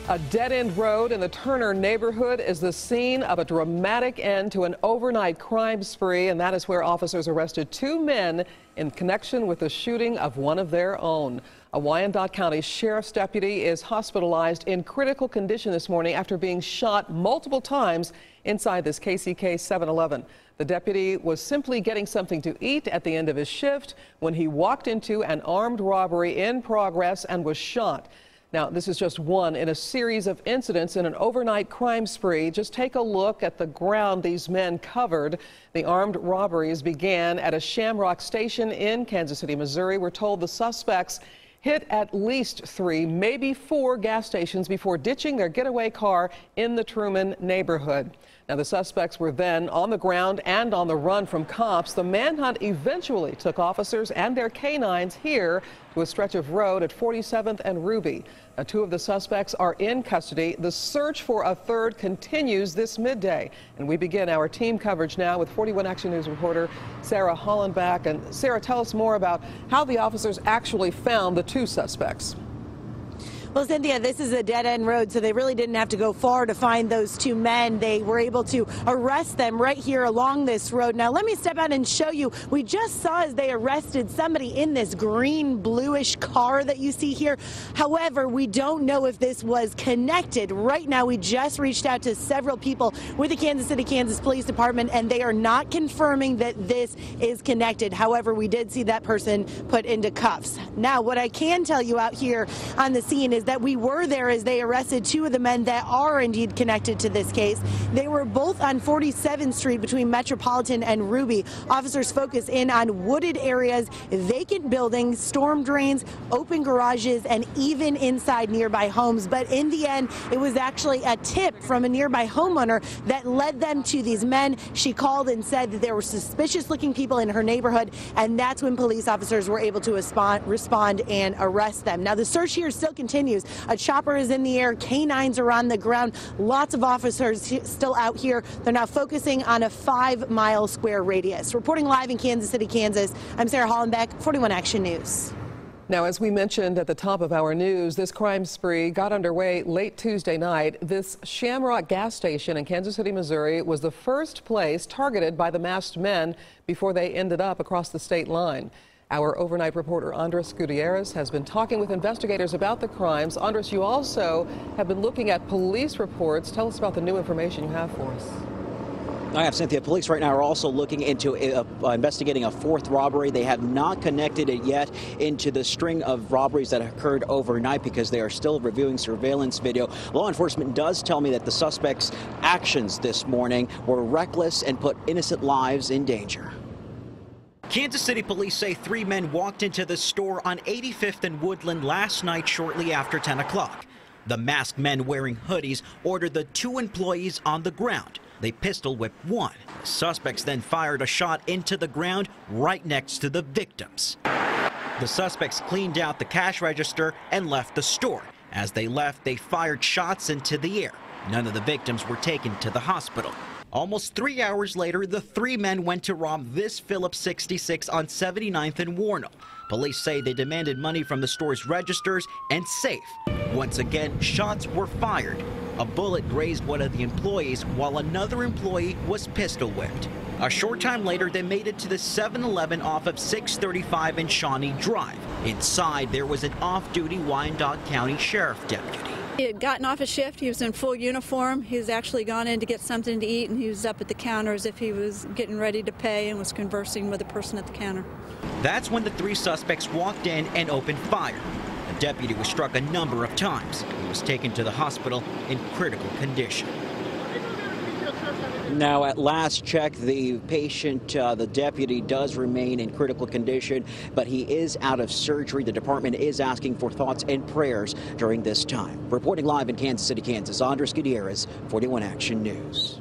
A dead-end road in the Turner neighborhood is the scene of a dramatic end to an overnight crime spree, and that is where officers arrested two men in connection with the shooting of one of their own. A Wyandotte County sheriff's deputy is hospitalized in critical condition this morning after being shot multiple times inside this KCK 7-Eleven. The deputy was simply getting something to eat at the end of his shift when he walked into an armed robbery in progress and was shot. Now, this is just one in a series of incidents in an overnight crime spree. Just take a look at the ground these men covered. The armed robberies began at a Shamrock station in Kansas City, Missouri. We're told the suspects hit at least 3, maybe 4 gas stations before ditching their getaway car in the Truman neighborhood. Now, the suspects were then on the ground and on the run from cops. The manhunt eventually took officers and their canines here to a stretch of road at 47th and Ruby. Now, 2 of the suspects are in custody. The search for a third continues this midday. And we begin our team coverage now with 41 Action News reporter Sarah Hollenbach. And Sarah, tell us more about how the officers actually found the 2 suspects. Well, Cynthia, this is a dead-end road, so they really didn't have to go far to find those 2 men. They were able to arrest them right here along this road. Now, let me step out and show you. We just saw as they arrested somebody in this green bluish car that you see here. However, we don't know if this was connected. Right now, we just reached out to several people with the Kansas City, Kansas Police Department, and they are not confirming that this is connected. However, we did see that person put into cuffs. Now, what I can tell you out here on the scene is that we were there as they arrested 2 of the men that are indeed connected to this case. They were both on 47th Street between Metropolitan and Ruby. Officers focus in on wooded areas, vacant buildings, storm drains, open garages, and even inside nearby homes. But in the end, it was actually a tip from a nearby homeowner that led them to these men. She called and said that there were suspicious-looking people in her neighborhood, and that's when police officers were able to respond and arrest them. Now, the search here still continues. A chopper is in the air. Canines are on the ground. Lots of officers still out here. They're now focusing on a 5-mile square radius. Reporting live in Kansas City, Kansas, I'm Sarah Hollenbach, 41 Action News. Now, as we mentioned at the top of our news, this crime spree got underway late Tuesday night. This Shamrock gas station in Kansas City, Missouri was the first place targeted by the masked men before they ended up across the state line. Our overnight reporter Andres Gutierrez has been talking with investigators about the crimes. Andres, you also have been looking at police reports. Tell us about the new information you have for us. I have, Cynthia. Police right now are also looking into investigating a 4th robbery. They have not connected it yet into the string of robberies that occurred overnight because they are still reviewing surveillance video. Law enforcement does tell me that the suspects' actions this morning were reckless and put innocent lives in danger. Kansas City police say 3 men walked into the store on 85th and Woodland last night shortly after 10 o'clock. The masked men wearing hoodies ordered the 2 employees on the ground. They pistol whipped 1. The suspects then fired a shot into the ground right next to the victims. The suspects cleaned out the cash register and left the store. As they left, they fired shots into the air. None of the victims were taken to the hospital. Almost 3 hours later, the 3 men went to rob this Phillips 66 on 79th and Warnell. Police say they demanded money from the store's registers and safe. Once again, shots were fired. A bullet grazed one of the employees while another employee was pistol whipped. A short time later, they made it to the 7-Eleven off of 635 and Shawnee Drive. Inside, there was an off-duty Wyandotte County Sheriff deputy. He had gotten off a shift. He was in full uniform. He was actually gone in to get something to eat, and he was up at the counter as if he was getting ready to pay and was conversing with the person at the counter. That's when the 3 suspects walked in and opened fire. The deputy was struck a number of times. He was taken to the hospital in critical condition. Now, at last check, the patient, the deputy, does remain in critical condition, but he is out of surgery. The department is asking for thoughts and prayers during this time. Reporting live in Kansas City, Kansas, Andres Gutierrez, 41 Action News.